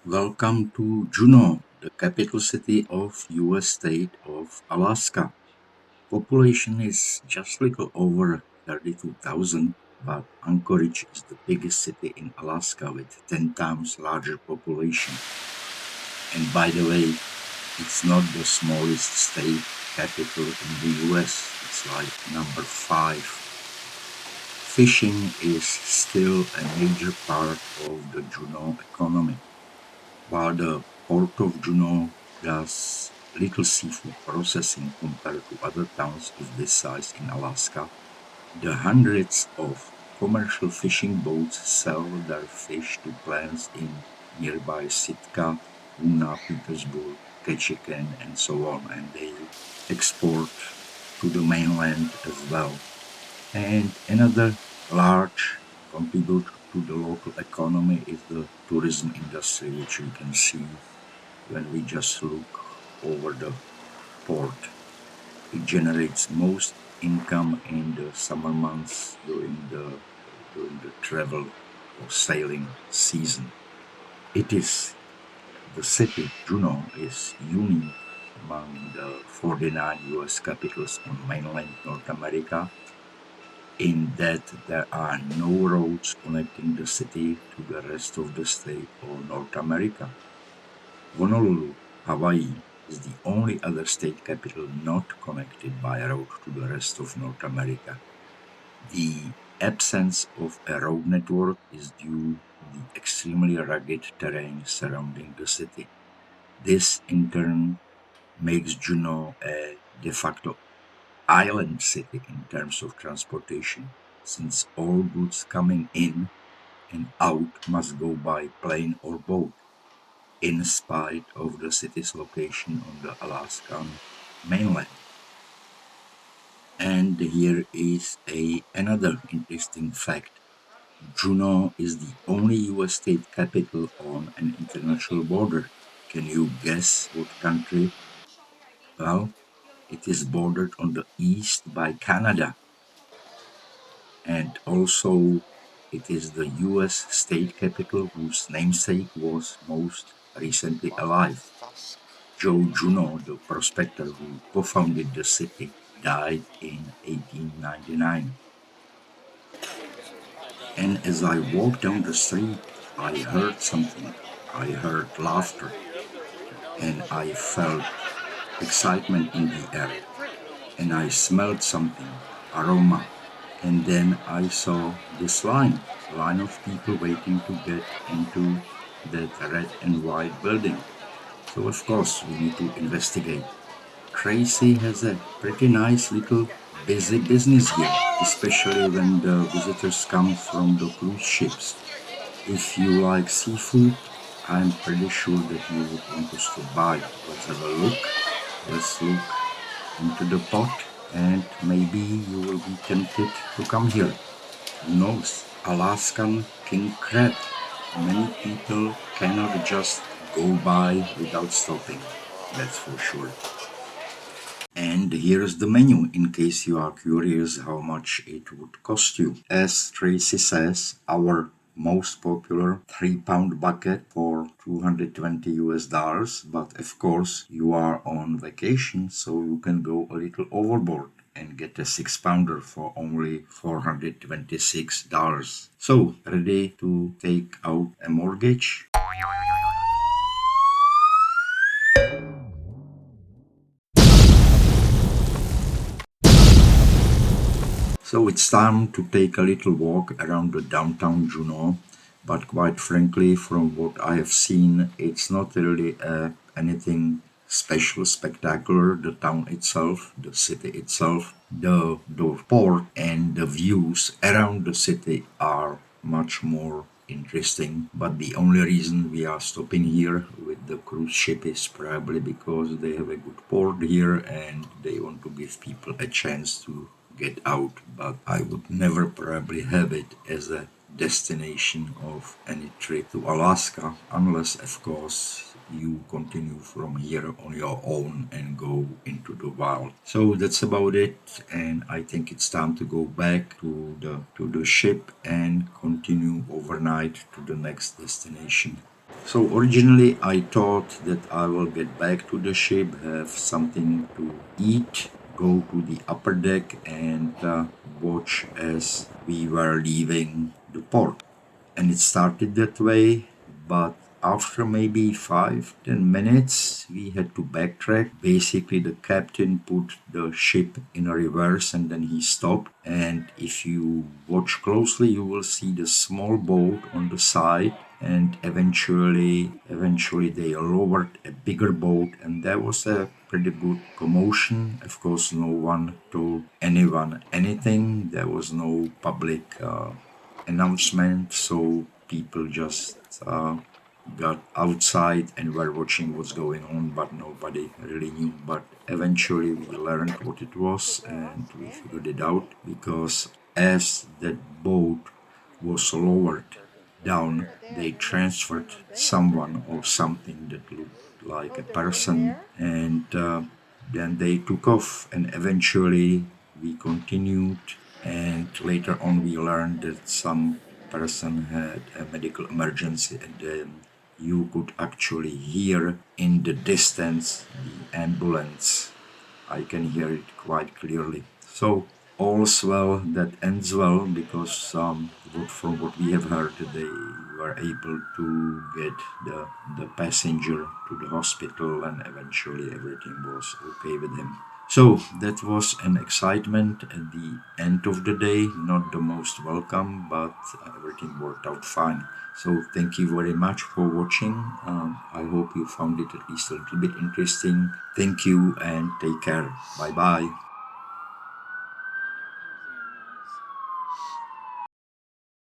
Welcome to Juneau, the capital city of US state of Alaska. Population is just little over 32,000, but Anchorage is the biggest city in Alaska with 10 times larger population. And by the way, it's not the smallest state capital in the US. It's like number 5. Fishing is still a major part of the Juneau economy. While the Port of Juneau does little seafood processing compared to other towns of this size in Alaska, the hundreds of commercial fishing boats sell their fish to plants in nearby Sitka, Una, Petersburg, Ketchikan, and so on, and they export to the mainland as well. And another large contributor to the local economy is the tourism industry, which we can see when we just look over the port. It generates most income in the summer months during the travel or sailing season. It is the city, Juneau, is unique among the 49 US capitals on mainland North America in that there are no roads connecting the city to the rest of the state or North America. Honolulu, Hawaii, is the only other state capital not connected by road to the rest of North America. The absence of a road network is due to the extremely rugged terrain surrounding the city. This, in turn, makes Juneau a de facto island city in terms of transportation, since all goods coming in and out must go by plane or boat, in spite of the city's location on the Alaskan mainland. And here is another interesting fact. Juneau is the only US state capital on an international border. Can you guess what country? Well, it is bordered on the east by Canada, and also it is the US state capital whose namesake was most recently alive. Joe Juneau, the prospector who co-founded the city, died in 1899. And as I walked down the street, I heard something. I heard laughter, and I felt excitement in the air, and I smelled something, aroma. And then I saw this line of people waiting to get into that red and white building. So of course we need to investigate. Tracy has a pretty nice little busy business here, especially when the visitors come from the cruise ships. If you like seafood, I'm pretty sure that you would want to stop by. Let's have a look. Let's look into the pot, and maybe you will be tempted to come here. Who knows? Alaskan king crab. Many people cannot just go by without stopping. That's for sure. And here's the menu in case you are curious how much it would cost you. As Tracy says, our most popular 3 pound bucket for 220 US dollars, but of course you are on vacation, so you can go a little overboard and get a 6 pounder for only $426. So, ready to take out a mortgage? So it's time to take a little walk around the downtown Juneau, but quite frankly, from what I have seen, it's not really anything special, spectacular. The town itself, the city itself, the port and the views around the city are much more interesting. But the only reason we are stopping here with the cruise ship is probably because they have a good port here and they want to give people a chance to get out. But I would never probably have it as a destination of any trip to Alaska, unless, of course, you continue from here on your own and go into the wild. So that's about it, and I think it's time to go back to the ship and continue overnight to the next destination. So originally, I thought that I will get back to the ship, have something to eat, go to the upper deck, and watch as we were leaving the port. And it started that way, but after maybe 5-10 minutes we had to backtrack. Basically the captain put the ship in a reverse and then he stopped, and if you watch closely you will see the small boat on the side, and eventually they lowered a bigger boat, and there was a pretty good commotion. Of course, no one told anyone anything. There was no public announcement, so people just got outside and were watching what's going on, but nobody really knew. But eventually, we learned what it was and we figured it out, because as that boat was lowered down, they transferred someone or something that looked like a person, and then they took off, and eventually we continued, and later on we learned that some person had a medical emergency, and then you could actually hear in the distance the ambulance. I can hear it quite clearly. So all's well that ends well, because from what we have heard, they were able to get the passenger to the hospital, and eventually everything was okay with him. So that was an excitement at the end of the day, not the most welcome, but everything worked out fine. So thank you very much for watching. I hope you found it at least a little bit interesting. Thank you and take care. Bye bye.